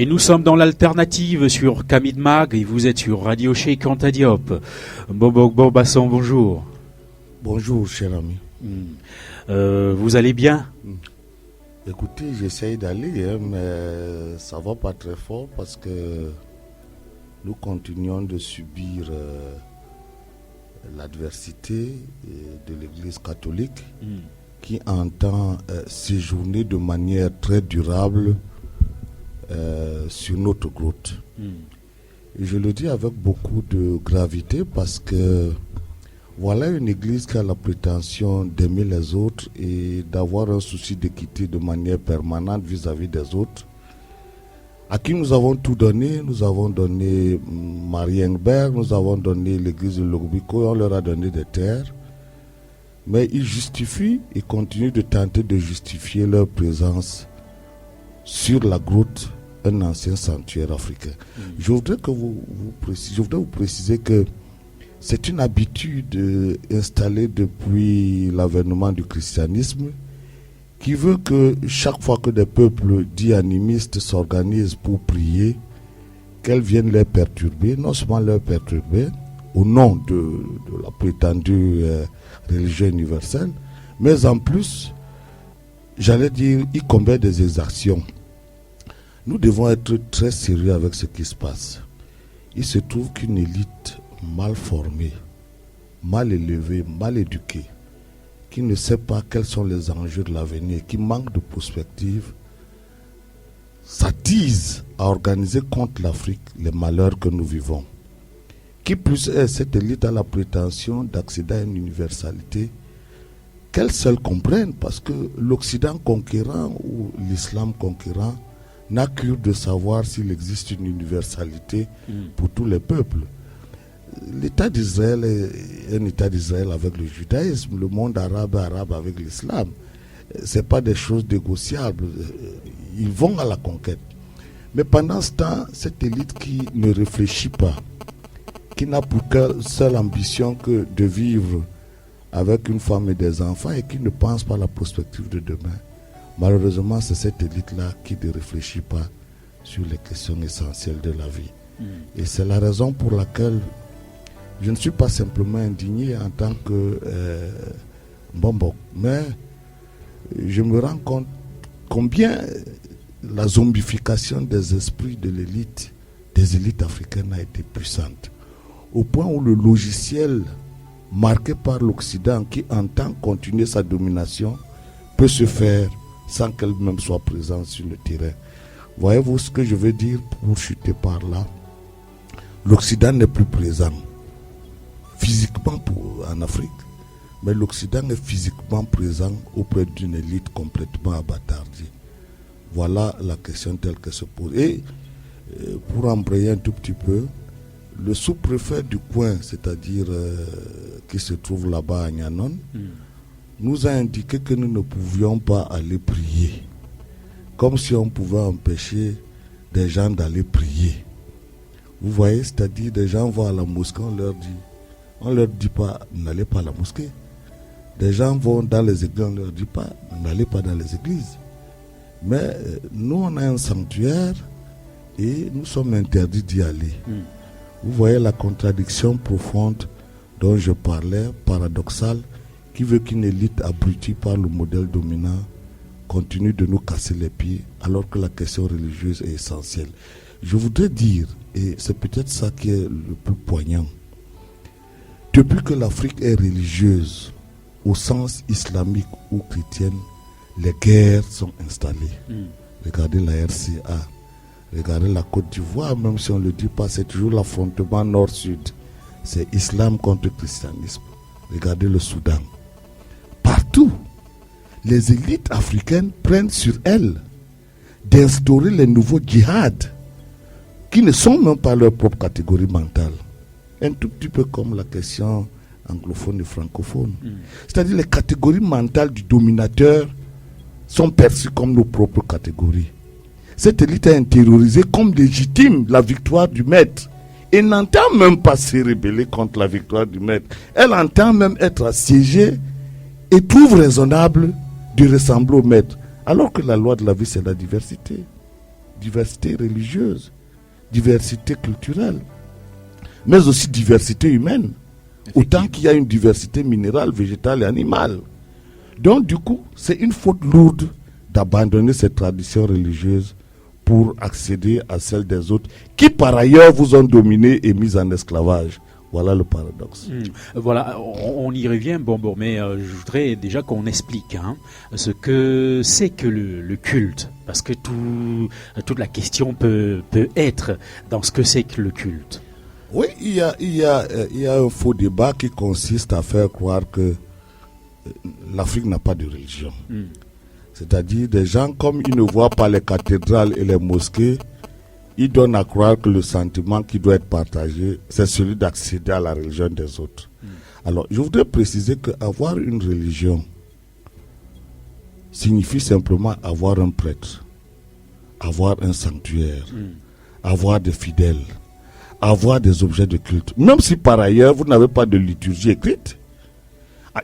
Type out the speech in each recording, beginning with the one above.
Et nous sommes dans l'alternative sur Camid Mag et vous êtes sur Radio Cheikh Anta Diop. Bobo Basson, bonjour. Bonjour, cher ami. Vous allez bien? Écoutez, j'essaye d'aller, mais ça va pas très fort parce que nous continuons de subir l'adversité de l'Église catholique qui entend séjourner de manière très durable sur notre grotte. Et je le dis avec beaucoup de gravité parce que voilà une église qui a la prétention d'aimer les autres et d'avoir un souci d'équité de manière permanente vis-à-vis des autres, à qui nous avons tout donné. Nous avons donné Marienberg, nous avons donné l'église de Logbico, on leur a donné des terres. Mais ils justifient et continuent de tenter de justifier leur présence sur la grotte, un ancien sanctuaire africain. Je voudrais vous préciser que c'est une habitude installée depuis l'avènement du christianisme qui veut que chaque fois que des peuples dits animistes s'organisent pour prier, qu'elles viennent les perturber, non seulement les perturber au nom de la prétendue religion universelle, mais en plus, j'allais dire, y commettre des exactions. Nous devons être très sérieux avec ce qui se passe. Il se trouve qu'une élite mal formée, mal élevée, mal éduquée, qui ne sait pas quels sont les enjeux de l'avenir, qui manque de prospective, s'attise à organiser contre l'Afrique les malheurs que nous vivons. Qui plus est, cette élite a la prétention d'accéder à une universalité qu'elle seule comprenne, parce que l'Occident conquérant ou l'islam conquérant n'a cure de savoir s'il existe une universalité pour tous les peuples. L'État d'Israël est un État d'Israël avec le judaïsme, le monde arabe est arabe avec l'islam. Ce n'est pas des choses négociables. Ils vont à la conquête. Mais pendant ce temps, cette élite qui ne réfléchit pas, qui n'a pour seule ambition que de vivre avec une femme et des enfants et qui ne pense pas à la prospective de demain, malheureusement, c'est cette élite-là qui ne réfléchit pas sur les questions essentielles de la vie. Et c'est la raison pour laquelle je ne suis pas simplement indigné en tant que Mbombo, mais je me rends compte combien la zombification des esprits de l'élite, des élites africaines a été puissante. Au point où le logiciel marqué par l'Occident qui entend continuer sa domination peut se faire sans qu'elle-même soit présente sur le terrain. Voyez-vous ce que je veux dire pour chuter par là? L'Occident n'est plus présent physiquement en Afrique, mais l'Occident est physiquement présent auprès d'une élite complètement abattardée. Voilà la question telle qu'elle se pose. Et pour embrayer un tout petit peu, le sous-préfet du coin, c'est-à-dire qui se trouve là-bas à Nyanon, nous a indiqué que nous ne pouvions pas aller prier. Comme si on pouvait empêcher des gens d'aller prier. Vous voyez, c'est-à-dire des gens vont à la mosquée, on leur dit pas, n'allez pas à la mosquée. Des gens vont dans les églises, on leur dit pas, n'allez pas dans les églises. Mais nous, on a un sanctuaire et nous sommes interdits d'y aller. Vous voyez la contradiction profonde dont je parlais, paradoxale, qui veut qu'une élite abrutie par le modèle dominant continue de nous casser les pieds alors que la question religieuse est essentielle. Je voudrais dire, et c'est peut-être ça qui est le plus poignant, depuis que l'Afrique est religieuse, au sens islamique ou chrétienne, les guerres sont installées. Regardez la RCA, regardez la Côte d'Ivoire, même si on ne le dit pas, c'est toujours l'affrontement nord-sud. C'est islam contre christianisme. Regardez le Soudan. Partout, les élites africaines prennent sur elles d'instaurer les nouveaux djihad qui ne sont même pas leur propre catégorie mentale. Un tout petit peu comme la question anglophone et francophone. C'est-à-dire les catégories mentales du dominateur sont perçues comme nos propres catégories. Cette élite a intériorisé comme légitime la victoire du maître et n'entend même pas se rebeller contre la victoire du maître. Elle entend même être assiégée et trouve raisonnable de ressembler au maître, alors que la loi de la vie c'est la diversité. diversité religieuse, diversité culturelle, mais aussi diversité humaine, autant qu'il y a une diversité minérale, végétale et animale. Donc du coup, c'est une faute lourde d'abandonner cette tradition religieuse pour accéder à celle des autres, qui par ailleurs vous ont dominé et mis en esclavage. Voilà le paradoxe. Voilà, on y revient, mais je voudrais déjà qu'on explique ce que c'est que le culte, parce que toute la question peut être dans ce que c'est que le culte. Oui, il y a un faux débat qui consiste à faire croire que l'Afrique n'a pas de religion. C'est-à-dire, des gens, comme ils ne voient pas les cathédrales et les mosquées, ils donnent à croire que le sentiment qui doit être partagé, c'est celui d'accéder à la religion des autres. Alors, je voudrais préciser qu'avoir une religion signifie simplement avoir un prêtre, avoir un sanctuaire, avoir des fidèles, avoir des objets de culte. Même si par ailleurs, vous n'avez pas de liturgie écrite.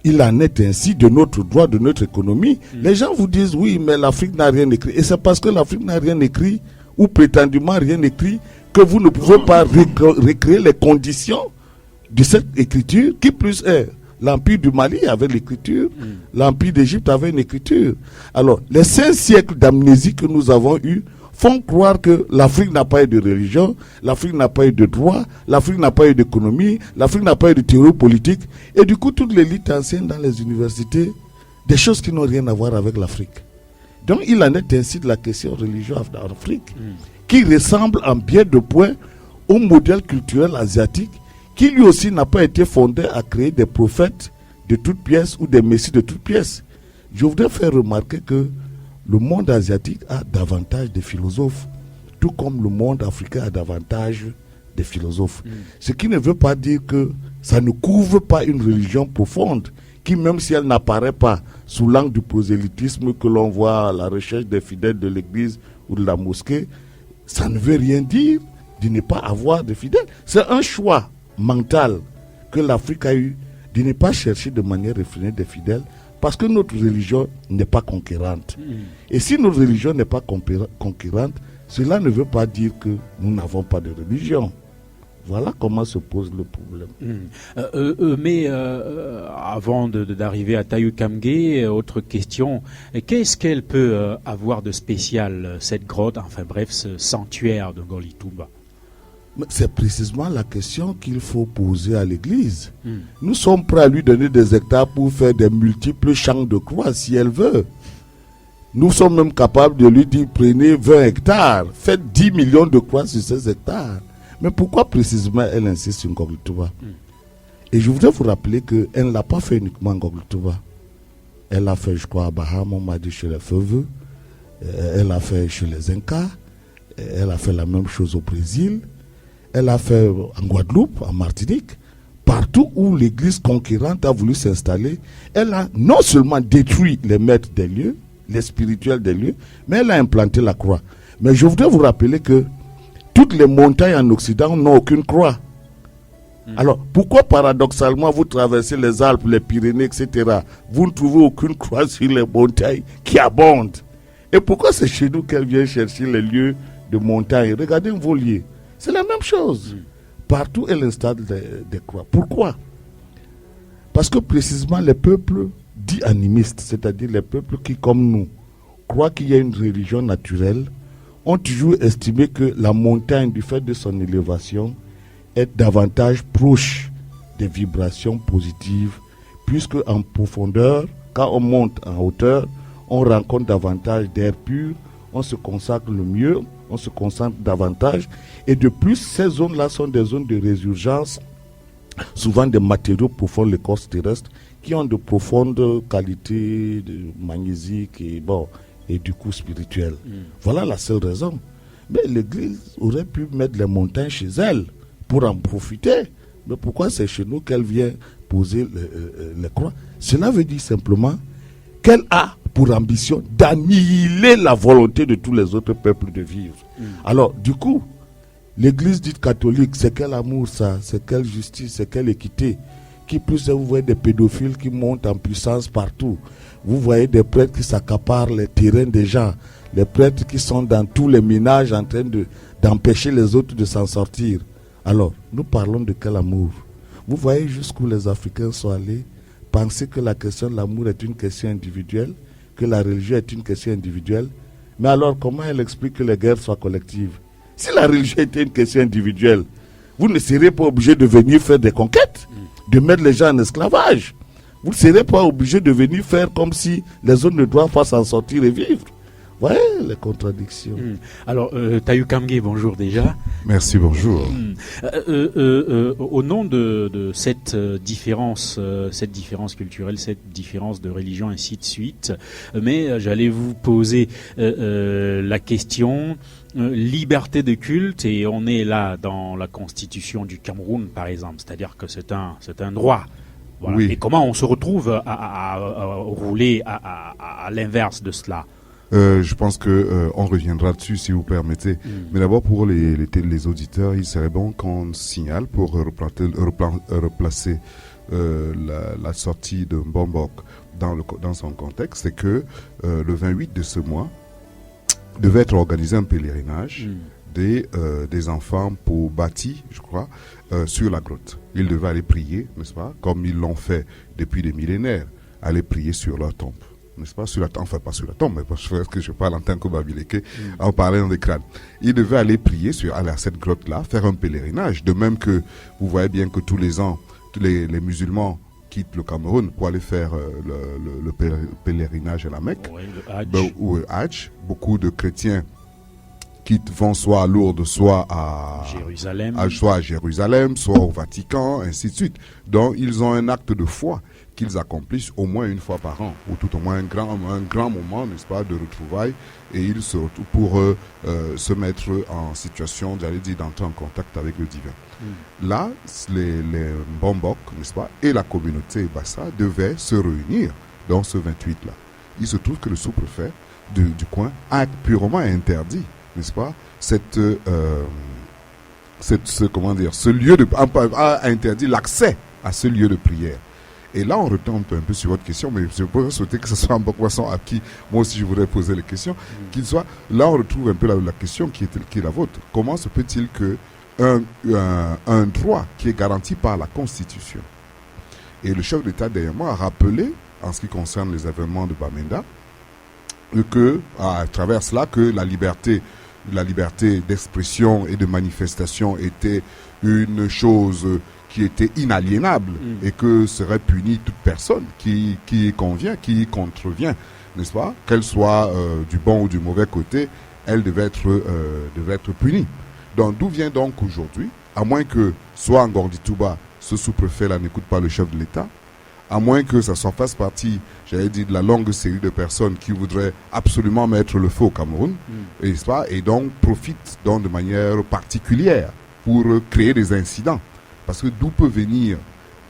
Il en est ainsi de notre droit, de notre économie. Les gens vous disent, oui, mais l'Afrique n'a rien écrit. Et c'est parce que l'Afrique n'a rien écrit, ou prétendument rien écrit, que vous ne pouvez pas recréer les conditions de cette écriture, qui plus est. L'Empire du Mali avait l'écriture, l'Empire d'Égypte avait une écriture. Alors, les 5 siècles d'amnésie que nous avons eus font croire que l'Afrique n'a pas eu de religion, l'Afrique n'a pas eu de droit, l'Afrique n'a pas eu d'économie, l'Afrique n'a pas eu de théorie politique. Et du coup, toute l'élite enseigne dans les universités des choses qui n'ont rien à voir avec l'Afrique. Donc, il en est ainsi de la question religieuse en Afrique, qui ressemble en bien de point au modèle culturel asiatique, qui lui aussi n'a pas été fondé à créer des prophètes de toutes pièces ou des messies de toutes pièces. Je voudrais faire remarquer que le monde asiatique a davantage de philosophes, tout comme le monde africain a davantage de philosophes. Ce qui ne veut pas dire que ça ne couvre pas une religion profonde, qui même si elle n'apparaît pas sous l'angle du prosélytisme que l'on voit à la recherche des fidèles de l'église ou de la mosquée, ça ne veut rien dire de ne pas avoir de fidèles. C'est un choix mental que l'Afrique a eu de ne pas chercher de manière effrénée des fidèles, parce que notre religion n'est pas conquérante. Et si notre religion n'est pas conquérante, cela ne veut pas dire que nous n'avons pas de religion. Voilà comment se pose le problème. Mais avant d'arriver à Taïu Kamgé, autre question, qu'est-ce qu'elle peut avoir de spécial, cette grotte, enfin bref, ce sanctuaire de Ngoli Toumba? C'est précisément la question qu'il faut poser à l'Église. Nous sommes prêts à lui donner des hectares pour faire des multiples champs de croix si elle veut. Nous sommes même capables de lui dire, prenez 20 hectares, faites 10 millions de croix sur ces hectares. Mais pourquoi précisément elle insiste sur Ngoli Toumba? Et je voudrais vous rappeler qu'elle ne l'a pas fait uniquement Ngoli Toumba. Elle l'a fait, je crois, à Baham, on m'a dit chez les Feveux. Elle l'a fait chez les Incas. Elle a fait la même chose au Brésil. Elle a fait en Guadeloupe, en Martinique. Partout où l'église conquérante a voulu s'installer, elle a non seulement détruit les maîtres des lieux, les spirituels des lieux, mais elle a implanté la croix. Mais je voudrais vous rappeler que toutes les montagnes en Occident n'ont aucune croix. Alors, pourquoi paradoxalement vous traversez les Alpes, les Pyrénées, etc., vous ne trouvez aucune croix sur les montagnes qui abondent? Et pourquoi c'est chez nous qu'elle vient chercher les lieux de montagne? Regardez vos lieux. C'est la même chose. Partout, elle installe des croix. Pourquoi? Parce que précisément les peuples dits animistes, c'est-à-dire les peuples qui, comme nous, croient qu'il y a une religion naturelle, ont toujours estimé que la montagne, du fait de son élévation, est davantage proche des vibrations positives, puisque en profondeur, quand on monte en hauteur, on rencontre davantage d'air pur, on se consacre le mieux, on se concentre davantage. Et de plus, ces zones-là sont des zones de résurgence, souvent des matériaux profonds, l'écorce terrestre, qui ont de profondes qualités magnésiques et du coup spirituelles. Voilà la seule raison. Mais l'Église aurait pu mettre les montagnes chez elle pour en profiter. Mais pourquoi c'est chez nous qu'elle vient poser les croix? Cela veut dire simplement qu'elle a pour ambition d'annihiler la volonté de tous les autres peuples de vivre. Alors, du coup, l'Église dite catholique, c'est quel amour ça? C'est quelle justice? C'est quelle équité? Qui plus est, vous voyez des pédophiles qui montent en puissance partout. Vous voyez des prêtres qui s'accaparent les terrains des gens. Les prêtres qui sont dans tous les ménages en train d'empêcher les autres de s'en sortir. Alors, nous parlons de quel amour? Vous voyez jusqu'où les Africains sont allés. Penser que la question de l'amour est une question individuelle, que la religion est une question individuelle. Mais alors, comment elle explique que les guerres soient collectives? Si la religion était une question individuelle, vous ne serez pas obligé de venir faire des conquêtes, de mettre les gens en esclavage. Vous ne serez pas obligé de venir faire comme si les autres ne doivent pas s'en sortir et vivre. Vous voyez les contradictions. Alors, Tayu Kamge, bonjour déjà. Merci, bonjour. Au nom de cette différence culturelle, cette différence de religion, ainsi de suite, mais j'allais vous poser la question liberté de culte, et on est là dans la constitution du Cameroun, par exemple, c'est-à-dire que c'est un droit. Voilà. Oui. Et comment on se retrouve à rouler à l'inverse de cela? Je pense que on reviendra dessus si vous permettez. Mais d'abord pour les auditeurs, il serait bon qu'on signale pour replacer la sortie de Mbombok dans son contexte, c'est que le 28 de ce mois devait être organisé un pèlerinage des enfants pour Bati, je crois, sur la grotte. Ils devaient aller prier, n'est-ce pas, comme ils l'ont fait depuis des millénaires, aller prier sur leur tombe. N'est-ce pas, sur la tombe, enfin pas sur la tombe, mais parce que je parle en tant que Babileke, en parlant des crânes. Ils devaient aller prier aller à cette grotte-là, faire un pèlerinage. De même que vous voyez bien que tous les ans, tous les musulmans quittent le Cameroun pour aller faire le pèlerinage à la Mecque, ou Hajj. Beaucoup de chrétiens vont soit à Lourdes, soit à Jérusalem, soit au Vatican, ainsi de suite. Donc ils ont un acte de foi qu'ils accomplissent au moins une fois par an, ou tout au moins un grand moment, n'est-ce pas, de retrouvailles, et ils se retrouvent pour se mettre en situation, j'allais dire, d'entrer en contact avec le divin. Là, les Mbombok, n'est-ce pas, et la communauté Bassa devaient se réunir dans ce 28-là. Il se trouve que le sous-préfet du coin a purement interdit, n'est-ce pas, ce lieu a interdit l'accès à ce lieu de prière. Et là, on retombe un peu sur votre question, mais je pourrais souhaiter que ce soit un poisson à qui, moi aussi, je voudrais poser les questions, qu'il soit. Là, on retrouve un peu la question qui est la vôtre. Comment se peut-il que un droit qui est garanti par la Constitution, et le chef d'État derrière moi a rappelé, en ce qui concerne les événements de Bamenda, que, à travers cela, que la liberté d'expression et de manifestation était une chose qui était inaliénable et que serait punie toute personne qui contrevient, n'est-ce pas, qu'elle soit du bon ou du mauvais côté, elle devait être punie. Donc d'où vient donc aujourd'hui, à moins que soit en Ngordi-Touba, ce sous-préfet-là n'écoute pas le chef de l'État, à moins que ça s'en fasse partie, j'allais dire, de la longue série de personnes qui voudraient absolument mettre le feu au Cameroun, n'est-ce pas, et donc profitent donc de manière particulière pour créer des incidents. Parce que d'où peut venir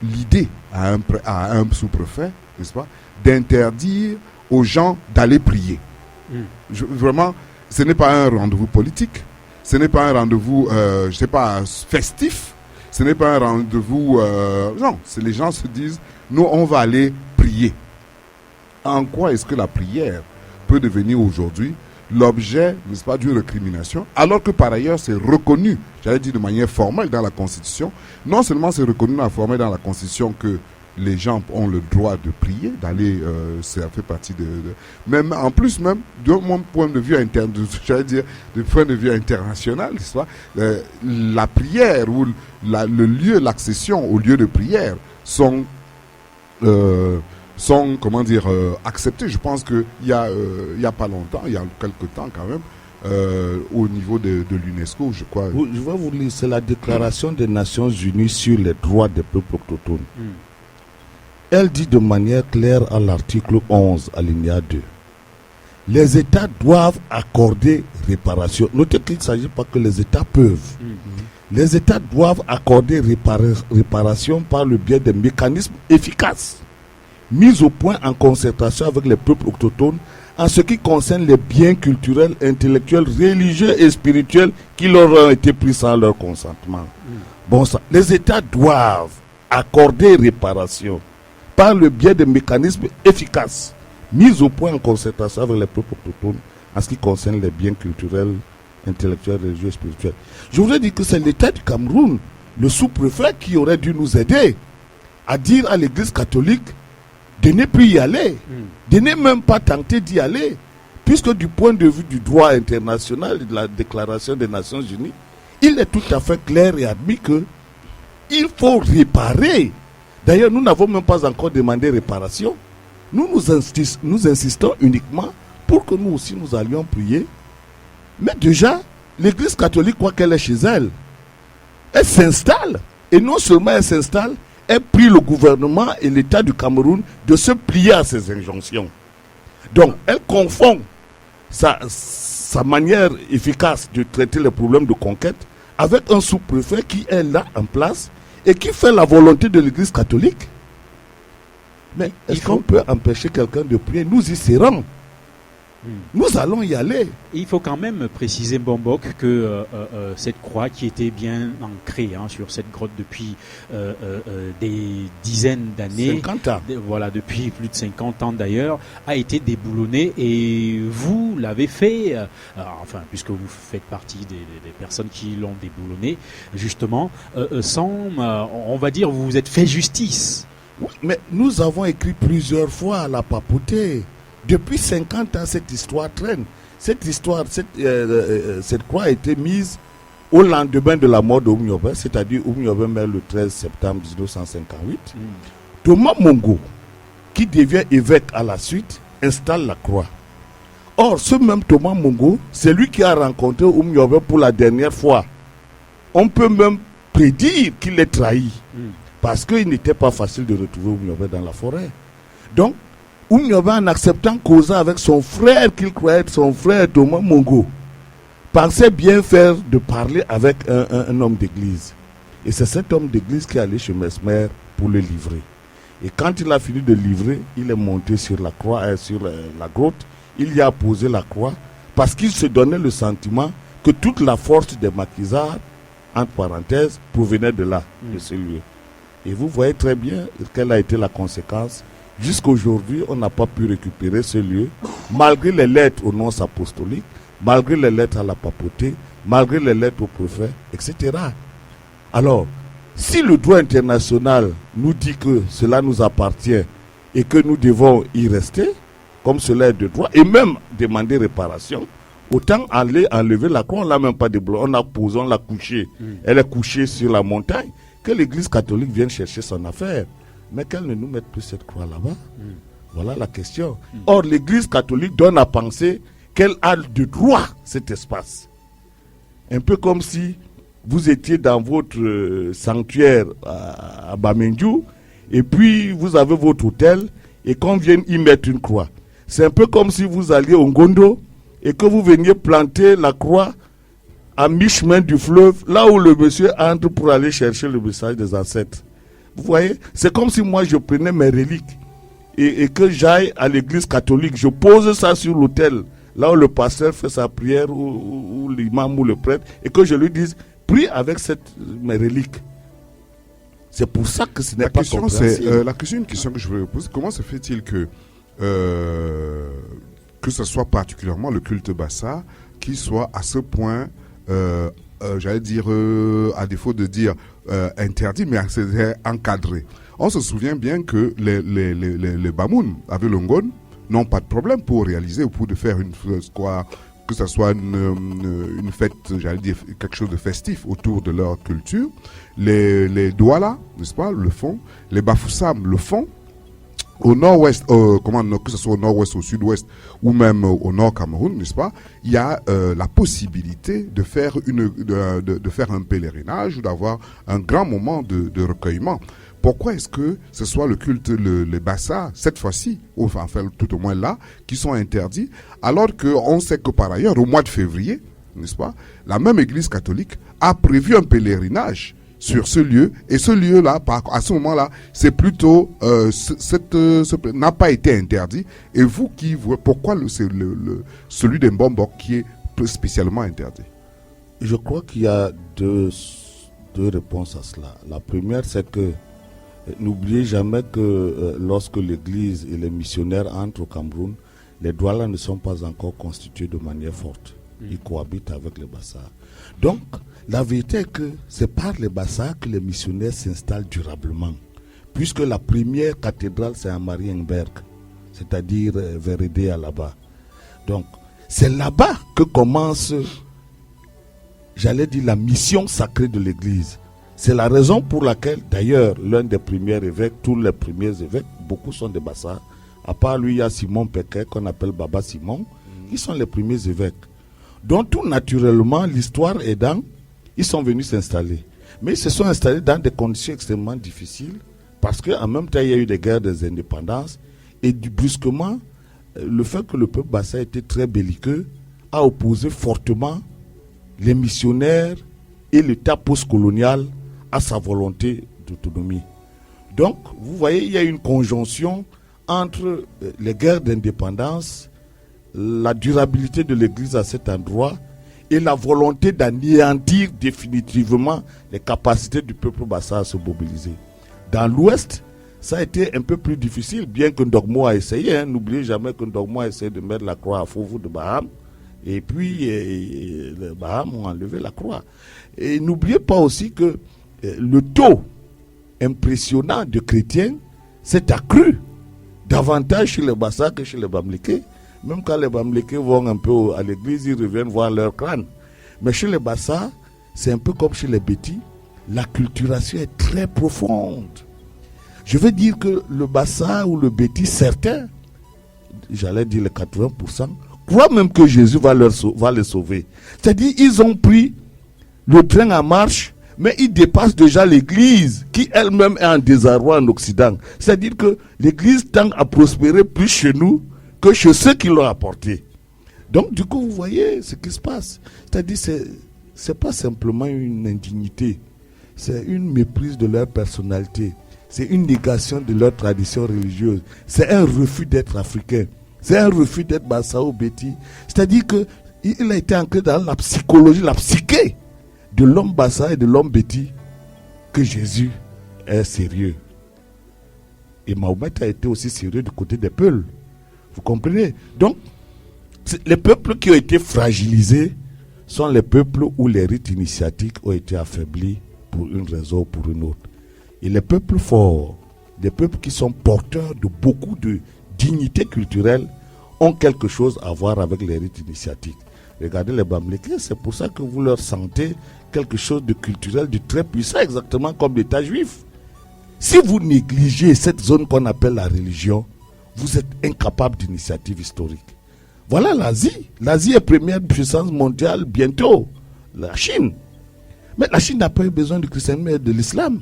l'idée à un sous-préfet, n'est-ce pas, d'interdire aux gens d'aller prier. Vraiment, ce n'est pas un rendez-vous politique, ce n'est pas un rendez-vous, festif, ce n'est pas un rendez-vous... non, les gens se disent, nous, on va aller prier. En quoi est-ce que la prière peut devenir aujourd'hui l'objet, n'est-ce pas, d'une récrimination, alors que par ailleurs c'est reconnu, j'allais dire de manière formelle dans la Constitution. Non seulement c'est reconnu dans la Constitution que les gens ont le droit de prier, d'aller, ça fait partie même en plus, même de mon point de vue interne, j'allais dire du point de vue international, n'est-ce pas, la prière ou le lieu, l'accession au lieu de prière sont acceptés. Je pense qu'il y a pas longtemps, il y a quelques temps quand même, au niveau de l'UNESCO, je crois. Je vais vous lire, c'est la déclaration des Nations Unies sur les droits des peuples autochtones. Elle dit de manière claire à l'article 11, alinéa 2, les États doivent accorder réparation. Notez qu'il ne s'agit pas que les États peuvent. Les États doivent accorder réparation par le biais des mécanismes efficaces mis au point en concertation avec les peuples autochtones en ce qui concerne les biens culturels, intellectuels, religieux et spirituels qui leur ont été pris sans leur consentement. Bon, ça, les États doivent accorder réparation par le biais de mécanismes efficaces mis au point en concertation avec les peuples autochtones en ce qui concerne les biens culturels, intellectuels, religieux et spirituels. Je voudrais dire que c'est l'État du Cameroun, le sous-préfet, qui aurait dû nous aider à dire à l'Église catholique de ne plus y aller, de ne même pas tenter d'y aller, puisque du point de vue du droit international et de la Déclaration des Nations Unies, il est tout à fait clair et admis que il faut réparer. D'ailleurs, nous n'avons même pas encore demandé réparation. Nous insistons uniquement pour que nous aussi nous allions prier. Mais déjà, l'Église catholique, quoi qu'elle est chez elle, elle s'installe. Et non seulement elle s'installe, elle prie le gouvernement et l'État du Cameroun de se plier à ces injonctions. Donc, elle confond sa manière efficace de traiter les problèmes de conquête avec un sous-préfet qui est là en place et qui fait la volonté de l'Église catholique. Mais est-ce qu'on peut empêcher quelqu'un de prier? Nous y serons. Nous allons y aller. Il faut quand même préciser, Mbombok, que cette croix qui était bien ancrée sur cette grotte depuis des dizaines d'années, 50 ans. Voilà, depuis plus de 50 ans d'ailleurs, a été déboulonnée et vous l'avez fait, enfin, puisque vous faites partie des personnes qui l'ont déboulonnée, justement, sans, on va dire, vous vous êtes fait justice. Oui, mais nous avons écrit plusieurs fois à la papauté. Depuis 50 ans, cette histoire traîne. Cette croix a été mise au lendemain de la mort de Oumyobé, c'est-à-dire Oumyobé meurt le 13 septembre 1958. Thomas Mongo, qui devient évêque à la suite, installe la croix. Or, ce même Thomas Mongo, c'est lui qui a rencontré Oumyobé pour la dernière fois. On peut même prédire qu'il est trahi, parce qu'il n'était pas facile de retrouver Oumyobé dans la forêt. Donc, Oumyobé, en acceptant causer avec son frère qu'il croyait être son frère Thomas Mongo, pensait bien faire de parler avec un homme d'église. Et c'est cet homme d'église qui est allé chez Mesmer pour le livrer. Et quand il a fini de livrer, il est monté sur la croix, sur la grotte, il y a posé la croix, parce qu'il se donnait le sentiment que toute la force des maquisards, entre parenthèses, provenait de là, de ce lieu. Et vous voyez très bien quelle a été la conséquence. Jusqu'aujourd'hui, on n'a pas pu récupérer ce lieu, malgré les lettres aux nonces apostoliques, malgré les lettres à la papauté, malgré les lettres au préfet, etc. Alors, si le droit international nous dit que cela nous appartient et que nous devons y rester, comme cela est de droit, et même demander réparation, autant aller enlever la croix, on ne l'a même pas débloquée, on l'a posée, on l'a couchée. Elle est couchée sur la montagne, que l'Église catholique vienne chercher son affaire. Mais qu'elle ne nous mette plus cette croix là-bas. Voilà la question. Or, l'Église catholique donne à penser qu'elle a de droit cet espace. Un peu comme si vous étiez dans votre sanctuaire à Bamendjou, et puis vous avez votre hôtel, et qu'on vienne y mettre une croix. C'est un peu comme si vous alliez au Ngondo, et que vous veniez planter la croix à mi-chemin du fleuve, là où le monsieur entre pour aller chercher le message des ancêtres. Vous voyez, c'est comme si moi je prenais mes reliques et que j'aille à l'église catholique, je pose ça sur l'autel, là où le pasteur fait sa prière, ou l'imam ou le prêtre, et que je lui dise, prie avec mes reliques. C'est pour ça que ce n'est pas compréhensible. La question, une question que je voulais poser, comment se fait-il que ce soit particulièrement le culte Bassa qui soit à ce point, j'allais dire, à défaut de dire interdit, mais c'est encadré. On se souvient bien que les Bamoun avec le Ngon n'ont pas de problème pour réaliser ou pour faire que ce soit une fête, j'allais dire quelque chose de festif autour de leur culture. Les Douala, n'est-ce pas, le font. Les Bafoussam le font. Au nord-ouest, que ce soit au nord-ouest, au sud-ouest ou même au nord Cameroun, n'est-ce pas, il y a la possibilité de faire de faire un pèlerinage ou d'avoir un grand moment de recueillement. Pourquoi est-ce que ce soit le culte, les Bassa, cette fois-ci, enfin tout au moins là, qui sont interdits, alors qu'on sait que par ailleurs, au mois de février, n'est-ce pas, la même Église catholique a prévu un pèlerinage sur ce lieu, et ce lieu-là, à ce moment-là, c'est plutôt n'a pas été interdit. Et vous qui voyez, pourquoi c'est celui de Mbombok qui est spécialement interdit? Je crois qu'il y a deux réponses à cela. La première, c'est que N'oubliez jamais que lorsque l'Église et les missionnaires entrent au Cameroun, les Douala ne sont pas encore constitués de manière forte. Ils cohabitent avec les Bassas. Donc, la vérité est que c'est par les Bassas que les missionnaires s'installent durablement. Puisque la première cathédrale, c'est à Marienberg, c'est-à-dire vers Edea là-bas. Donc, c'est là-bas que commence, j'allais dire, la mission sacrée de l'Église. C'est la raison pour laquelle, d'ailleurs, l'un des premiers évêques, tous les premiers évêques, beaucoup sont des Bassas. À part lui, il y a Simon Péquet, qu'on appelle Baba Simon. Ils sont les premiers évêques. Donc, tout naturellement, l'histoire aidant, ils sont venus s'installer. Mais ils se sont installés dans des conditions extrêmement difficiles, parce qu'en même temps, il y a eu des guerres des indépendances. Et brusquement, le fait que le peuple Bassa était très belliqueux a opposé fortement les missionnaires et l'État postcolonial à sa volonté d'autonomie. Donc, vous voyez, il y a une conjonction entre les guerres d'indépendance, la durabilité de l'Église à cet endroit et la volonté d'anéantir définitivement les capacités du peuple Bassa à se mobiliser. Dans l'Ouest, ça a été un peu plus difficile, bien que Ndogmo a essayé. N'oubliez jamais que Ndogmo a essayé de mettre la croix à Fouvou de Baham. Et puis, les Baham ont enlevé la croix. Et n'oubliez pas aussi que le taux impressionnant de chrétiens s'est accru davantage chez les Bassa que chez les Bamlékés. Même quand les Bamlékés vont un peu à l'église, ils reviennent voir leur crâne. Mais chez les Bassa, c'est un peu comme chez les Bétis. La culturation est très profonde. Je veux dire que le Bassa ou le Béti, certains, j'allais dire les 80%, croient même que Jésus va les sauver. C'est-à-dire ils ont pris le train en marche, mais ils dépassent déjà l'Église, qui elle-même est en désarroi en Occident. C'est-à-dire que l'Église tend à prospérer plus chez nous que chez ceux qui l'ont apporté. Donc du coup, vous voyez ce qui se passe. C'est-à-dire c'est pas simplement une indignité, c'est une méprise de leur personnalité. C'est une négation de leur tradition religieuse. C'est un refus d'être africain. C'est un refus d'être Bassao Béti. C'est-à-dire qu'il a été ancré dans la psychologie, la psyché de l'homme Bassa et de l'homme Béti, que Jésus est sérieux. Et Mahomet a été aussi sérieux du côté des Peuls. Vous comprenez? Donc, les peuples qui ont été fragilisés sont les peuples où les rites initiatiques ont été affaiblis pour une raison ou pour une autre. Et les peuples forts, des peuples qui sont porteurs de beaucoup de dignité culturelle, ont quelque chose à voir avec les rites initiatiques. Regardez les Bamlékés, c'est pour ça que vous leur sentez quelque chose de culturel, de très puissant, exactement comme l'État juif. Si vous négligez cette zone qu'on appelle la religion, vous êtes incapable d'initiative historique. Voilà l'Asie. L'Asie est première puissance mondiale bientôt. La Chine. Mais la Chine n'a pas eu besoin du christianisme et de l'islam.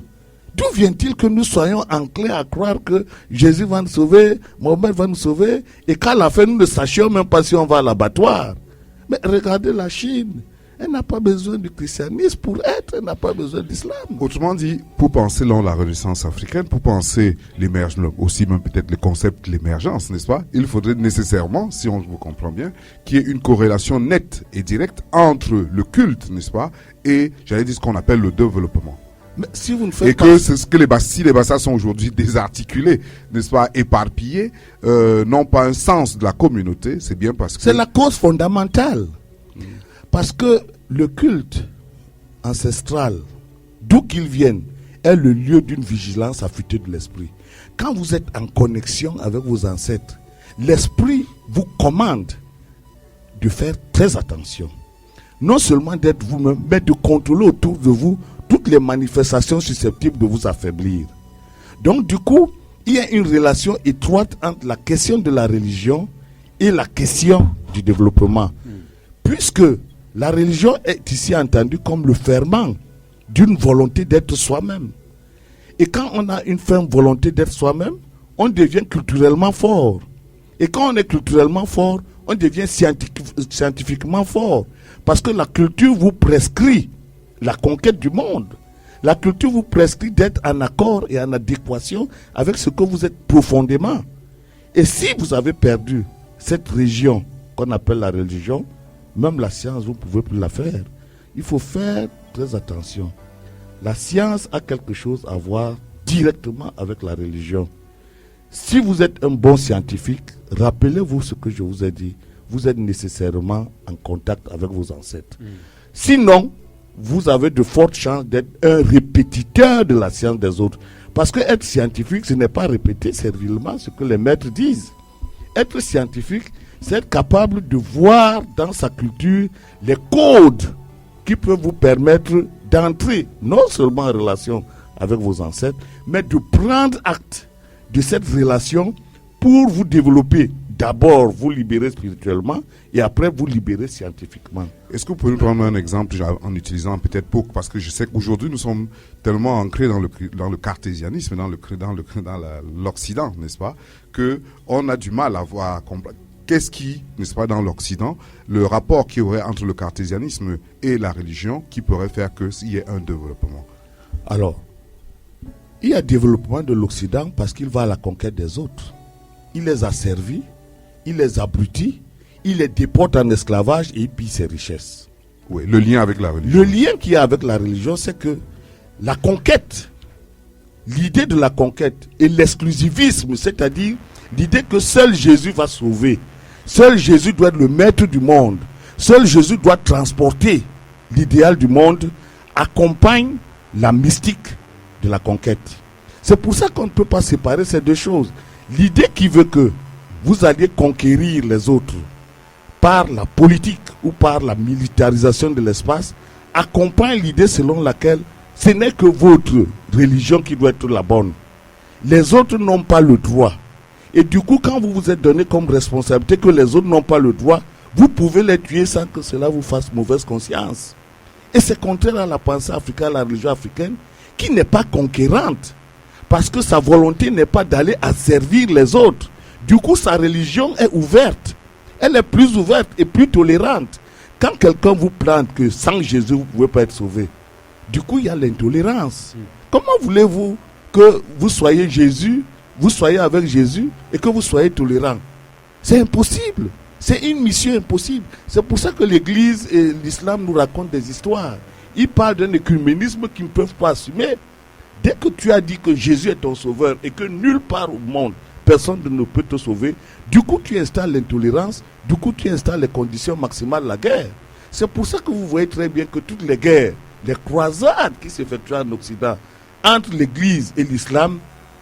D'où vient-il que nous soyons enclins à croire que Jésus va nous sauver, Mohamed va nous sauver, et qu'à la fin nous ne sachions même pas si on va à l'abattoir? Mais regardez la Chine. Elle n'a pas besoin du christianisme pour être, elle n'a pas besoin d'islam. Autrement dit, pour penser dans la Renaissance africaine, pour penser l'émergence, aussi même peut-être le concept de l'émergence, n'est-ce pas? Il faudrait nécessairement, si on vous comprend bien, qu'il y ait une corrélation nette et directe entre le culte, n'est-ce pas, et, j'allais dire, ce qu'on appelle le développement. Mais si vous ne faites et pas... que c'est ce que si les Bassas sont aujourd'hui désarticulés, n'est-ce pas, éparpillés, n'ont pas un sens de la communauté, c'est bien parce que... C'est la cause fondamentale. Parce que le culte ancestral, d'où qu'il vienne, est le lieu d'une vigilance affûtée de l'esprit. Quand vous êtes en connexion avec vos ancêtres, l'esprit vous commande de faire très attention. Non seulement d'être vous-même, mais de contrôler autour de vous toutes les manifestations susceptibles de vous affaiblir. Donc du coup, il y a une relation étroite entre la question de la religion et la question du développement. Puisque la religion est ici entendue comme le ferment d'une volonté d'être soi-même. Et quand on a une ferme volonté d'être soi-même, on devient culturellement fort. Et quand on est culturellement fort, on devient scientifiquement fort. Parce que la culture vous prescrit la conquête du monde. La culture vous prescrit d'être en accord et en adéquation avec ce que vous êtes profondément. Et si vous avez perdu cette région qu'on appelle la religion, même la science, vous ne pouvez plus la faire. Il faut faire très attention. La science a quelque chose à voir directement avec la religion. Si vous êtes un bon scientifique, rappelez-vous ce que je vous ai dit. Vous êtes nécessairement en contact avec vos ancêtres. Sinon, vous avez de fortes chances d'être un répétiteur de la science des autres. Parce que être scientifique, ce n'est pas répéter servilement ce que les maîtres disent. Être scientifique, c'est être capable de voir dans sa culture les codes qui peuvent vous permettre d'entrer non seulement en relation avec vos ancêtres, mais de prendre acte de cette relation pour vous développer. D'abord, vous libérer spirituellement et après, vous libérer scientifiquement. Est-ce que vous pouvez nous prendre un exemple en utilisant peut-être parce que je sais qu'aujourd'hui, nous sommes tellement ancrés dans le cartésianisme, dans l'Occident, n'est-ce pas, qu'on a du mal à voir qu'est-ce qui, n'est-ce pas, dans l'Occident, le rapport qu'il y aurait entre le cartésianisme et la religion qui pourrait faire qu'il y ait un développement. Alors, il y a développement de l'Occident parce qu'il va à la conquête des autres. Il les a servis, il les abrutit, il les déporte en esclavage et il pille ses richesses. Oui, le lien avec la religion. Le lien qu'il y a avec la religion, c'est que la conquête, l'idée de la conquête et l'exclusivisme, c'est-à-dire l'idée que seul Jésus va sauver, seul Jésus doit être le maître du monde, seul Jésus doit transporter l'idéal du monde, accompagne la mystique de la conquête. C'est pour ça qu'on ne peut pas séparer ces deux choses. L'idée qui veut que vous alliez conquérir les autres par la politique ou par la militarisation de l'espace accompagne l'idée selon laquelle ce n'est que votre religion qui doit être la bonne. Les autres n'ont pas le droit. Et du coup, quand vous vous êtes donné comme responsabilité que les autres n'ont pas le droit, vous pouvez les tuer sans que cela vous fasse mauvaise conscience. Et c'est contraire à la pensée africaine, à la religion africaine, qui n'est pas conquérante. Parce que sa volonté n'est pas d'aller asservir les autres. Du coup, sa religion est ouverte. Elle est plus ouverte et plus tolérante. Quand quelqu'un vous plante que sans Jésus, vous ne pouvez pas être sauvé, du coup, il y a l'intolérance. Comment voulez-vous que vous soyez Jésus, vous soyez avec Jésus et que vous soyez tolérant? C'est impossible. C'est une mission impossible. C'est pour ça que l'Église et l'islam nous racontent des histoires. Ils parlent d'un écuménisme qu'ils ne peuvent pas assumer. Dès que tu as dit que Jésus est ton sauveur et que nulle part au monde, personne ne peut te sauver, du coup tu installes l'intolérance, du coup tu installes les conditions maximales de la guerre. C'est pour ça que vous voyez très bien que toutes les guerres, les croisades qui s'effectuent en Occident entre l'Église et l'islam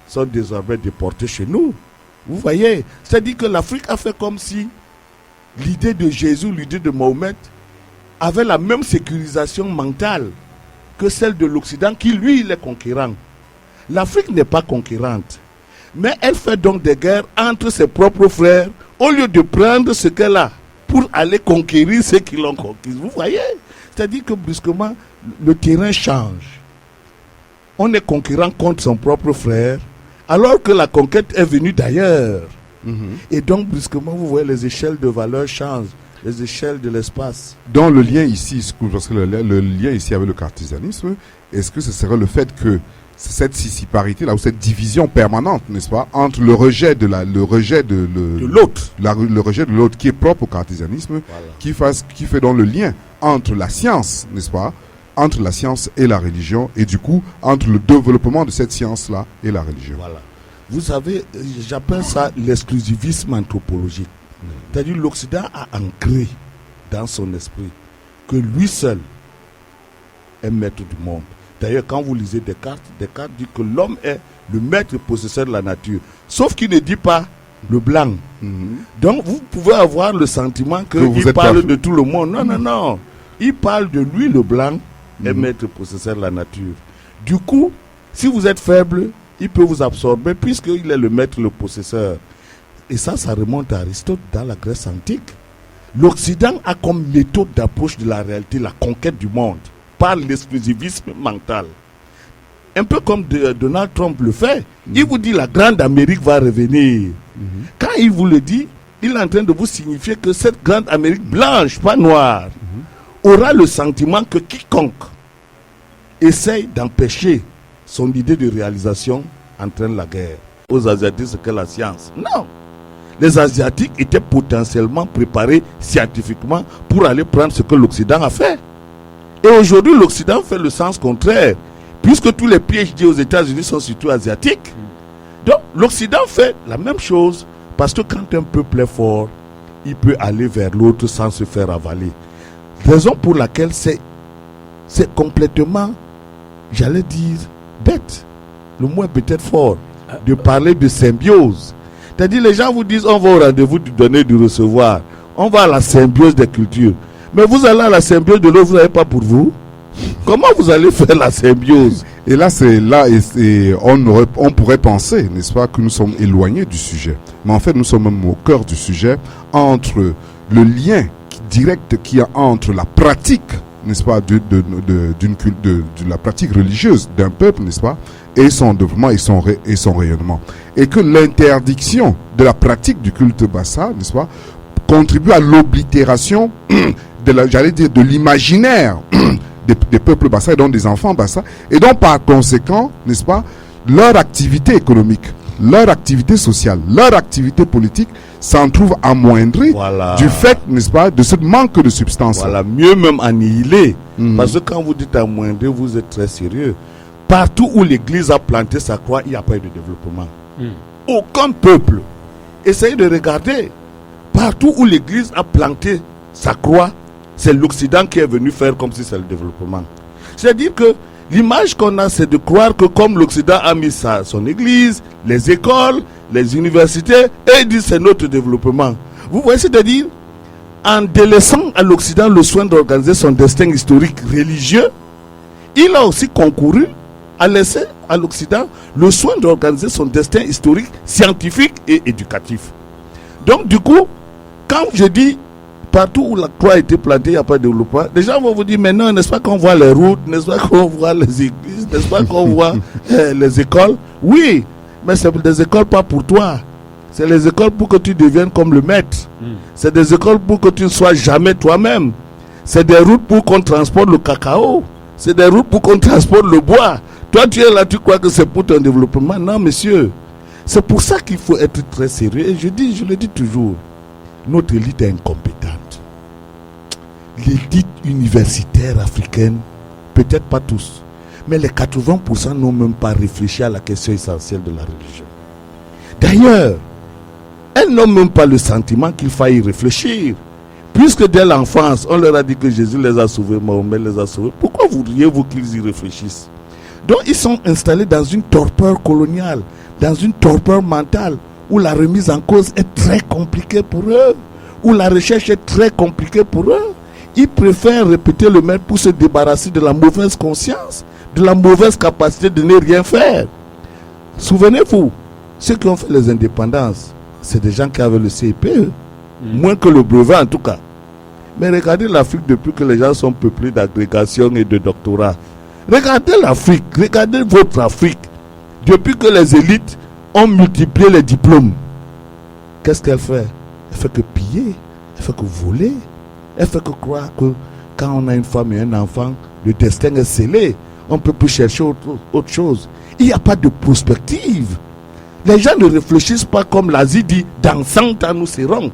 sont désormais déportées chez nous. Vous voyez, c'est-à-dire que l'Afrique a fait comme si l'idée de Jésus, l'idée de Mahomet avait la même sécurisation mentale que celle de l'Occident qui, lui, il est conquérant. L'Afrique n'est pas conquérante. Mais elle fait donc des guerres entre ses propres frères au lieu de prendre ce qu'elle a pour aller conquérir ceux qui l'ont conquise. Vous voyez? C'est-à-dire que brusquement, le terrain change. On est conquérant contre son propre frère alors que la conquête est venue d'ailleurs. Et donc, brusquement, vous voyez, les échelles de valeur changent. Les échelles de l'espace. Dans le lien ici, parce que le lien ici avec le cartésianisme, est-ce que ce serait le fait que cette sissiparité là ou cette division permanente, n'est-ce pas, entre le rejet de l'autre, le rejet de l'autre qui est propre au cartésianisme, voilà, qui fait dans le lien entre la science, n'est-ce pas, entre la science et la religion, et du coup entre le développement de cette science là et la religion. Voilà. Vous savez, j'appelle ça l'exclusivisme anthropologique. C'est-à-dire l'Occident a ancré dans son esprit que lui seul est maître du monde. D'ailleurs, quand vous lisez Descartes dit que l'homme est le maître possesseur de la nature. Sauf qu'il ne dit pas le blanc. Donc, vous pouvez avoir le sentiment qu'il parle de tout le monde. Non, non, non. Il parle de lui, le blanc, est maître possesseur de la nature. Du coup, si vous êtes faible, il peut vous absorber puisqu'il est le maître, le possesseur. Et ça remonte à Aristote dans la Grèce antique. L'Occident a comme méthode d'approche de la réalité la conquête du monde par l'exclusivisme mental. Un peu comme Donald Trump le fait. Il vous dit la grande Amérique va revenir. Quand il vous le dit, il est en train de vous signifier que cette grande Amérique blanche, pas noire, aura le sentiment que quiconque essaye d'empêcher son idée de réalisation entraîne la guerre. Aux Asiatiques, c'est que la science. Non. Les Asiatiques étaient potentiellement préparés scientifiquement pour aller prendre ce que l'Occident a fait. Et aujourd'hui, l'Occident fait le sens contraire. puisque tous les PhD aux États-Unis sont surtout asiatiques. Donc l'Occident fait la même chose, parce que quand un peuple est fort, il peut aller vers l'autre sans se faire avaler. Raison pour laquelle c'est complètement, j'allais dire, bête. Le mot est peut-être fort, de parler de symbiose. C'est-à-dire, les gens vous disent, on va au rendez-vous du donner, du recevoir. On va à la symbiose des cultures. Mais vous allez à la symbiose de l'autre, vous n'avez pas pour vous. Comment vous allez faire la symbiose? Et là, on pourrait penser, n'est-ce pas, que nous sommes éloignés du sujet. Mais en fait, nous sommes même au cœur du sujet, entre le lien direct qu'il y a entre la pratique, n'est-ce pas, de la pratique religieuse d'un peuple, n'est-ce pas, et son développement et son rayonnement. Et que l'interdiction de la pratique du culte Bassa, n'est-ce pas, contribue à l'oblitération de l'imaginaire des peuples Bassa et donc des enfants Bassa, et donc par conséquent, n'est-ce pas, leur activité économique, leur activité sociale, leur activité politique s'en trouve amoindrie du fait, n'est-ce pas, de ce manque de substance. Voilà, mieux même annihilé. Parce que quand vous dites amoindri, vous êtes très sérieux. Partout où l'Église a planté sa croix, il n'y a pas eu de développement. Aucun peuple. Essayez de regarder. Partout où l'Église a planté sa croix, c'est l'Occident qui est venu faire comme si c'est le développement. C'est-à-dire que l'image qu'on a, c'est de croire que comme l'Occident a mis son Église, les écoles, les universités, et il dit c'est notre développement. Vous voyez, c'est-à-dire, en délaissant à l'Occident le soin d'organiser son destin historique religieux, il a aussi concouru à laisser à l'Occident le soin d'organiser son destin historique, scientifique et éducatif. Donc du coup, quand je dis partout où la croix a été plantée, il n'y a pas de développement, les gens vont vous dire, mais non, n'est-ce pas qu'on voit les routes, n'est-ce pas qu'on voit les églises, n'est-ce pas qu'on voit les écoles? Oui, mais c'est des écoles pas pour toi. C'est les écoles pour que tu deviennes comme le maître. C'est des écoles pour que tu ne sois jamais toi-même. C'est des routes pour qu'on transporte le cacao. C'est des routes pour qu'on transporte le bois. Toi, tu es là, tu crois que c'est pour ton développement. Non, monsieur. C'est pour ça qu'il faut être très sérieux. Et je le dis toujours, notre élite est incompétente. L'élite universitaire africaine, peut-être pas tous, mais les 80% n'ont même pas réfléchi à la question essentielle de la religion. D'ailleurs, elles n'ont même pas le sentiment qu'il faille y réfléchir. Puisque dès l'enfance, on leur a dit que Jésus les a sauvés, Mahomet les a sauvés, pourquoi voudriez-vous qu'ils y réfléchissent? Donc ils sont installés dans une torpeur coloniale, dans une torpeur mentale, où la remise en cause est très compliquée pour eux, où la recherche est très compliquée pour eux. Ils préfèrent répéter le maître pour se débarrasser de la mauvaise conscience, de la mauvaise capacité de ne rien faire. Souvenez-vous, ceux qui ont fait les indépendances, c'est des gens qui avaient le CIPE, moins que le brevet en tout cas. Mais regardez l'Afrique depuis que les gens sont peuplés d'agrégation et de doctorat. Regardez l'Afrique, regardez votre Afrique. Depuis que les élites ont multiplié les diplômes, qu'est-ce qu'elle fait? Elle fait que piller, elle fait que voler, elle fait que croire que quand on a une femme et un enfant, le destin est scellé. On ne peut plus chercher autre chose. Il n'y a pas de prospective. Les gens ne réfléchissent pas comme l'Asie dit, dans 100 ans nous serons.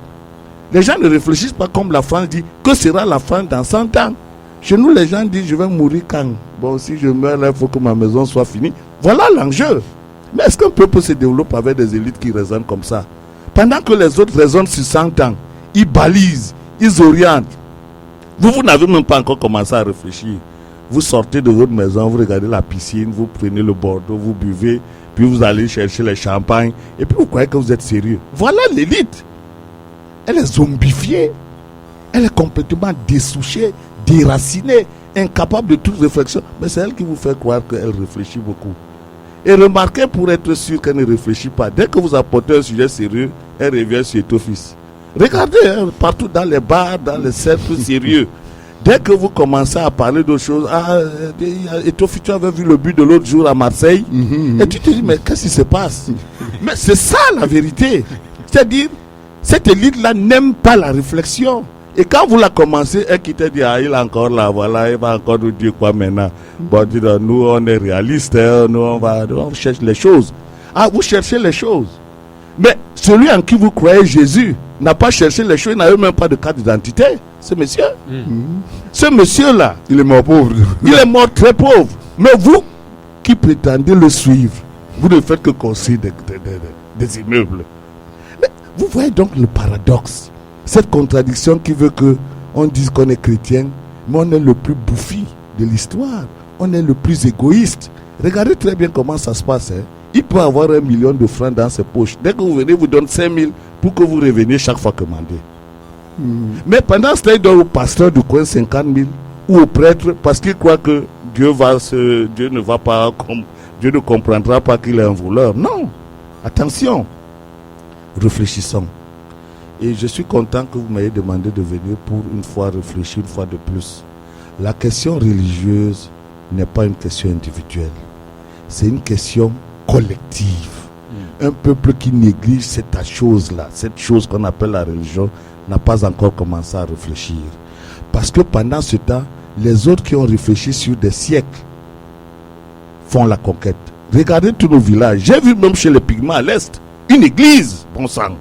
Les gens ne réfléchissent pas comme la France dit, que sera la France dans 100 ans. Chez nous, les gens disent, je vais mourir quand? Bon, si je meurs là, il faut que ma maison soit finie. Voilà l'enjeu. Mais est-ce qu'un peuple se développe avec des élites qui raisonnent comme ça? Pendant que les autres raisonnent sur 100 ans, ils balisent, ils orientent. Vous n'avez même pas encore commencé à réfléchir. Vous sortez de votre maison, vous regardez la piscine, vous prenez le Bordeaux, vous buvez, puis vous allez chercher les champagnes, et puis vous croyez que vous êtes sérieux. Voilà l'élite. Elle est zombifiée. Elle est complètement dessouchée, déracinée, incapable de toute réflexion. Mais c'est elle qui vous fait croire qu'elle réfléchit beaucoup. Et remarquez pour être sûr qu'elle ne réfléchit pas. Dès que vous apportez un sujet sérieux, elle revient sur Étofis. Regardez, partout dans les bars, dans les cercles sérieux. Dès que vous commencez à parler d'autres choses, Étofis, tu avais vu le but de l'autre jour à Marseille, et tu te dis, mais qu'est-ce qui se passe? Mais c'est ça la vérité. C'est-à-dire, cette élite-là n'aime pas la réflexion. Et quand vous la commencez, elle qui te dit, il est encore là, voilà, il va encore nous dire quoi maintenant? Bon, nous, on est réalistes, nous, on cherche les choses. Ah, vous cherchez les choses. Mais celui en qui vous croyez, Jésus, n'a pas cherché les choses, il n'avait même pas de carte d'identité. Ce monsieur. Ce monsieur-là, il est mort pauvre. Il est mort très pauvre. Mais vous, qui prétendez le suivre, vous ne faites que construire des immeubles. Mais vous voyez donc le paradoxe, cette contradiction qui veut que on dise qu'on est chrétien, mais on est le plus bouffi de l'histoire, on est le plus égoïste. Regardez très bien comment ça se passe. Il peut avoir 1 million de francs dans ses poches. Dès que vous venez, vous donne 5 000 pour que vous reveniez chaque fois commandé. Mais pendant ce temps, il donne au pasteur du coin 50 000 ou au prêtre parce qu'il croit que Dieu ne va pas, Dieu ne comprendra pas qu'il est un voleur. Non, attention, réfléchissons. Et je suis content que vous m'ayez demandé de venir pour une fois réfléchir, une fois de plus. La question religieuse n'est pas une question individuelle, c'est une question collective. Un peuple qui néglige cette chose-là, cette chose qu'on appelle la religion, n'a pas encore commencé à réfléchir. Parce que pendant ce temps, les autres qui ont réfléchi sur des siècles font la conquête. Regardez tous nos villages. J'ai vu même chez les Pygmées à l'Est, une église, bon sang.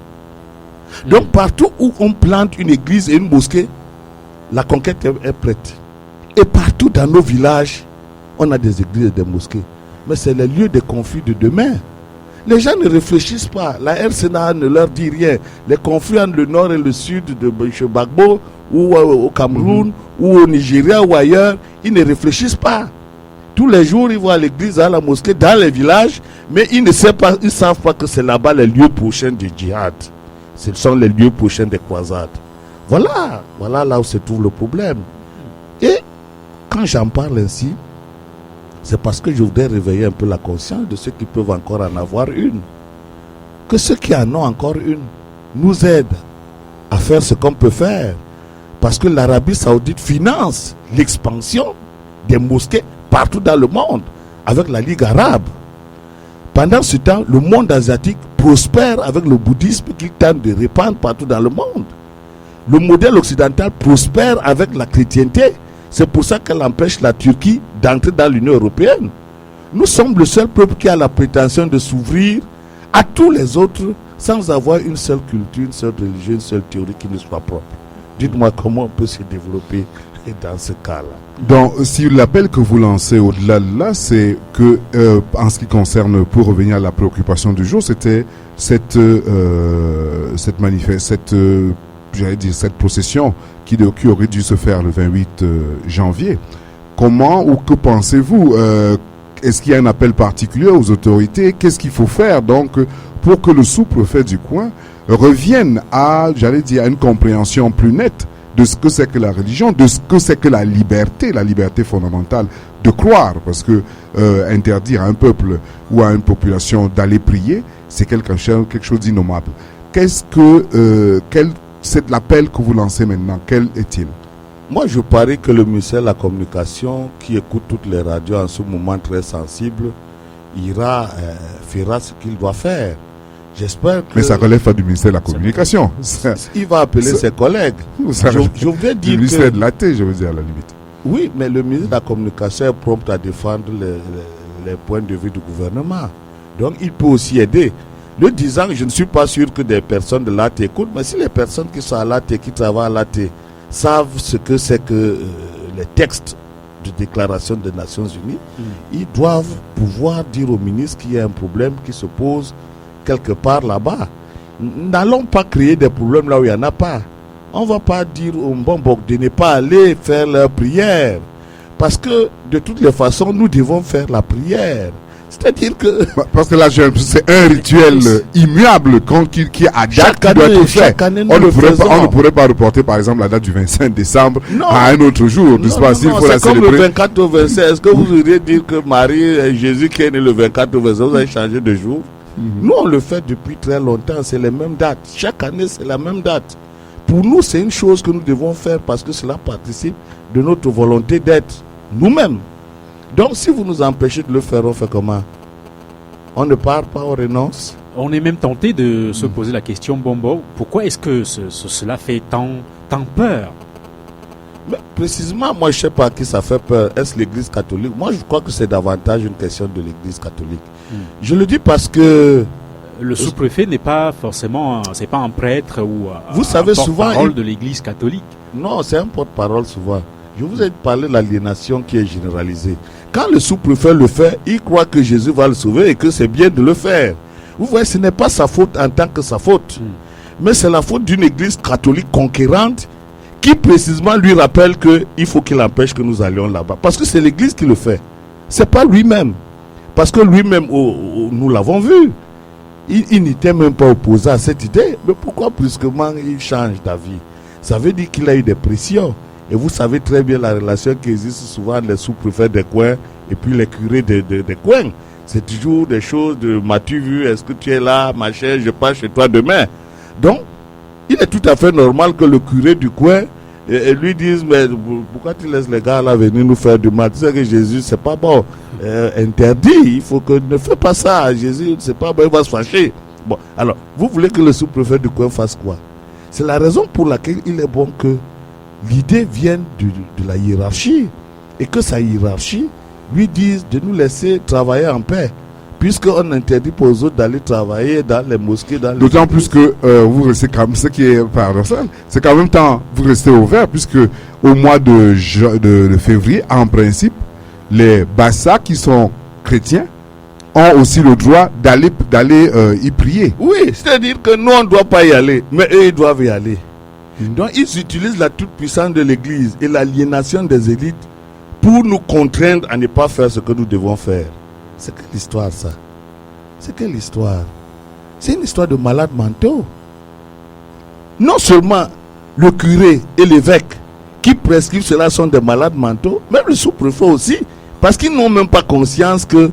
Donc partout où on plante une église et une mosquée, la conquête est prête. Et partout dans nos villages, on a des églises et des mosquées. Mais c'est le lieu des conflits de demain. Les gens ne réfléchissent pas. La RCNA ne leur dit rien. Les conflits entre le nord et le sud de chez Gbagbo, ou au Cameroun, ou au Nigeria, ou ailleurs, ils ne réfléchissent pas. Tous les jours, ils vont à l'église, à la mosquée, dans les villages, mais ils ne savent pas que c'est là-bas les lieux prochains du djihad. Ce sont les lieux prochains des croisades. Voilà là où se trouve le problème. Et quand j'en parle ainsi, c'est parce que je voudrais réveiller un peu la conscience de ceux qui peuvent encore en avoir une. Que ceux qui en ont encore une nous aident à faire ce qu'on peut faire. Parce que l'Arabie Saoudite finance l'expansion des mosquées partout dans le monde avec la Ligue arabe. Pendant ce temps, le monde asiatique prospère avec le bouddhisme qu'il tente de répandre partout dans le monde. Le modèle occidental prospère avec la chrétienté. C'est pour ça qu'elle empêche la Turquie d'entrer dans l'Union européenne. Nous sommes le seul peuple qui a la prétention de s'ouvrir à tous les autres sans avoir une seule culture, une seule religion, une seule théorie qui nous soit propre. Dites-moi comment on peut se développer dans ce cas-là. Donc, si l'appel que vous lancez au-delà de là, c'est que, en ce qui concerne, pour revenir à la préoccupation du jour, c'était cette procession qui aurait dû se faire le 28 janvier. Comment ou que pensez-vous est-ce qu'il y a un appel particulier aux autorités? Qu'est-ce qu'il faut faire donc pour que le sous-préfet du coin revienne à une compréhension plus nette de ce que c'est que la religion, de ce que c'est que la liberté fondamentale de croire, parce que interdire à un peuple ou à une population d'aller prier, c'est quelque chose d'innommable. C'est l'appel que vous lancez maintenant, quel est-il? Moi, je parie que le ministère de la Communication, qui écoute toutes les radios en ce moment très sensible, fera ce qu'il doit faire. J'espère que... Mais ça relève pas du ministère de la Communication. Il va appeler ses collègues. Je voudrais dire du ministère de l'AT, je veux dire, à la limite. Oui, mais le ministre de la Communication est prompt à défendre les points de vue du gouvernement. Donc, il peut aussi aider. Le disant, je ne suis pas sûr que des personnes de l'AT écoutent, mais si les personnes qui sont à l'AT, qui travaillent à l'AT, savent ce que c'est que les textes de déclaration des Nations Unies, ils doivent pouvoir dire au ministre qu'il y a un problème qui se pose quelque part là-bas. N'allons pas créer des problèmes là où il n'y en a pas. On ne va pas dire aux Mbongbok de ne pas aller faire leur prière. Parce que de toutes les façons, nous devons faire la prière. C'est-à-dire que... Parce que là, c'est un rituel immuable qui a date qui doit être fait. On ne pourrait pas reporter, par exemple, la date du 25 décembre à un autre jour. C'est comme le 24 au 26. Est-ce que vous iriez dire que Marie et Jésus qui est né le 24 au 26, vous avez changé de jour? Nous, on le fait depuis très longtemps. C'est les mêmes dates. Chaque année, c'est la même date. Pour nous, c'est une chose que nous devons faire parce que cela participe de notre volonté d'être nous-mêmes. Donc, si vous nous empêchez de le faire, on fait comment? On ne part pas, on renonce? On est même tenté de se poser la question, Bombo, pourquoi est-ce que cela fait tant peur? Mais précisément, moi, je ne sais pas à qui ça fait peur. Est-ce l'Église catholique? Moi, je crois que c'est davantage une question de l'Église catholique. Je le dis parce que... Le sous-préfet n'est pas forcément... C'est pas un prêtre ou vous savez, un porte-parole souvent, de l'Église catholique. Non, c'est un porte-parole souvent. Je vous ai parlé de l'aliénation qui est généralisée. Quand le sous-préfet le fait, il croit que Jésus va le sauver et que c'est bien de le faire. Vous voyez, ce n'est pas sa faute en tant que sa faute. Mais c'est la faute d'une église catholique conquérante qui précisément lui rappelle qu'il faut qu'il empêche que nous allions là-bas. Parce que c'est l'église qui le fait. C'est pas lui-même. Parce que lui-même, nous l'avons vu. Il n'était même pas opposé à cette idée. Mais pourquoi brusquement il change d'avis? Ça veut dire qu'il a eu des pressions. Et vous savez très bien la relation qui existe souvent les sous-préfets des coins et puis les curés des coins. C'est toujours des choses de m'as-tu vu, est-ce que tu es là, machin, je passe chez toi demain. Donc, il est tout à fait normal que le curé du coin lui dise mais pourquoi tu laisses les gars là venir nous faire du mal? Tu sais que Jésus, c'est pas bon. Interdit, il faut que ne fais pas ça. Jésus, c'est pas bon, il va se fâcher. Bon, alors, vous voulez que le sous-préfet du coin fasse quoi? C'est la raison pour laquelle il est bon que l'idée vienne de la hiérarchie et que sa hiérarchie lui dise de nous laisser travailler en paix, puisqu'on interdit pour les autres d'aller travailler dans les mosquées. D'autant plus que vous restez quand même, ce qui est paradoxal, c'est qu'en même temps vous restez ouvert, puisque au mois de février, en principe, les Bassa qui sont chrétiens ont aussi le droit d'aller y prier. Oui, c'est-à-dire que nous on ne doit pas y aller, mais eux ils doivent y aller. Donc ils utilisent la toute-puissance de l'église et l'aliénation des élites pour nous contraindre à ne pas faire ce que nous devons faire. C'est quelle histoire ça? C'est quelle histoire? C'est une histoire de malades mentaux. Non seulement le curé et l'évêque qui prescrivent cela sont des malades mentaux, même le sous-préfet aussi, parce qu'ils n'ont même pas conscience que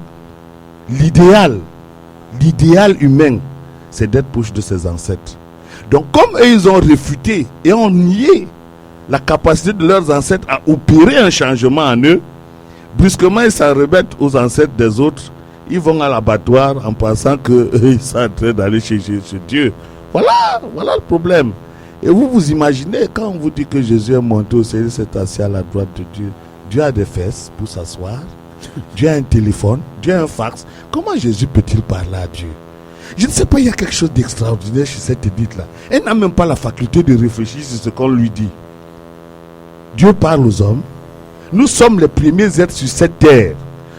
l'idéal humain, c'est d'être proche de ses ancêtres. Donc comme eux, ils ont réfuté et ont nié la capacité de leurs ancêtres à opérer un changement en eux, brusquement ils s'en remettent aux ancêtres des autres, ils vont à l'abattoir en pensant qu'ils sont en train d'aller chez Dieu. Voilà le problème. Et vous imaginez, quand on vous dit que Jésus est monté au ciel, s'est assis à la droite de Dieu, Dieu a des fesses pour s'asseoir, Dieu a un téléphone, Dieu a un fax. Comment Jésus peut-il parler à Dieu? Je ne sais pas, il y a quelque chose d'extraordinaire chez cette élite-là. Elle n'a même pas la faculté de réfléchir sur ce qu'on lui dit. Dieu parle aux hommes. Nous sommes les premiers êtres sur cette terre.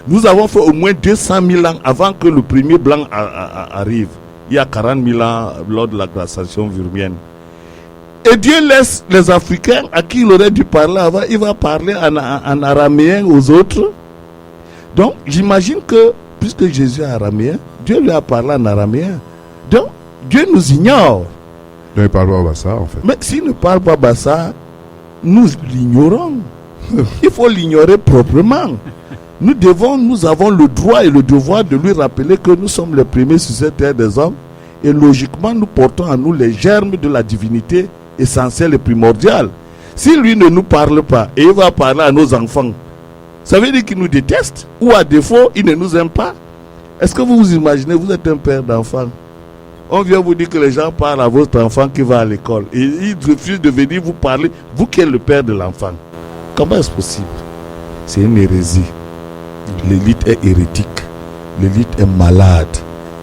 Nous avons fait au moins 200 000 ans avant que le premier blanc arrive. Il y a 40 000 ans lors de la glaciation virmienne. Et Dieu laisse les Africains à qui il aurait dû parler avant, il va parler en araméen aux autres. Donc j'imagine que, puisque Jésus est araméen, Dieu lui a parlé en araméen. Donc Dieu nous ignore. Donc il ne parle pas Bassa en fait. Mais s'il ne parle pas Bassa, nous l'ignorons. Il faut l'ignorer proprement. Nous avons le droit et le devoir de lui rappeler que nous sommes les premiers sur cette terre des hommes et logiquement nous portons en nous les germes de la divinité essentielle et primordiale. Si lui ne nous parle pas et il va parler à nos enfants, ça veut dire qu'il nous déteste ou à défaut il ne nous aime pas. Est-ce que vous vous imaginez, vous êtes un père d'enfant, on vient vous dire que les gens parlent à votre enfant qui va à l'école et il refuse de venir vous parler, vous qui êtes le père de l'enfant. Comment est-ce possible? C'est une hérésie. L'élite est hérétique, l'élite est malade,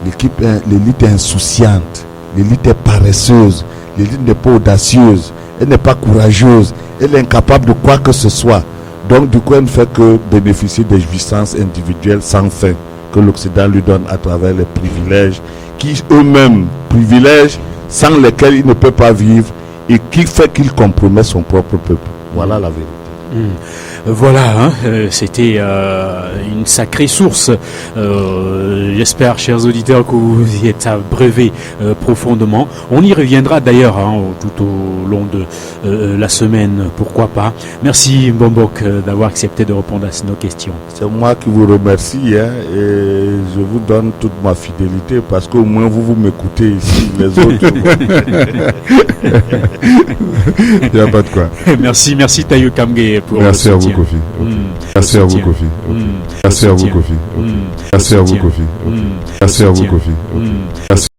l'élite est insouciante, l'élite est paresseuse, l'élite n'est pas audacieuse, elle n'est pas courageuse, elle est incapable de quoi que ce soit. Donc du coup elle ne fait que bénéficier des jouissances individuelles sans fin que l'Occident lui donne à travers les privilèges qui eux-mêmes privilèges sans lesquels il ne peut pas vivre et qui fait qu'il compromet son propre peuple. Voilà la vérité. Voilà, c'était une sacrée source. J'espère, chers auditeurs, que vous y êtes abreuvés profondément. On y reviendra d'ailleurs tout au long de la semaine, pourquoi pas. Merci Mbombok d'avoir accepté de répondre à nos questions. C'est moi qui vous remercie et je vous donne toute ma fidélité parce qu'au moins vous m'écoutez ici, les autres. Il n'y a pas de quoi. Merci Tayo Kamge pour merci le à vous soutien. Kofi. Merci à vous Kofi. Merci à vous Kofi. Merci à vous Kofi. Merci à vous Kofi.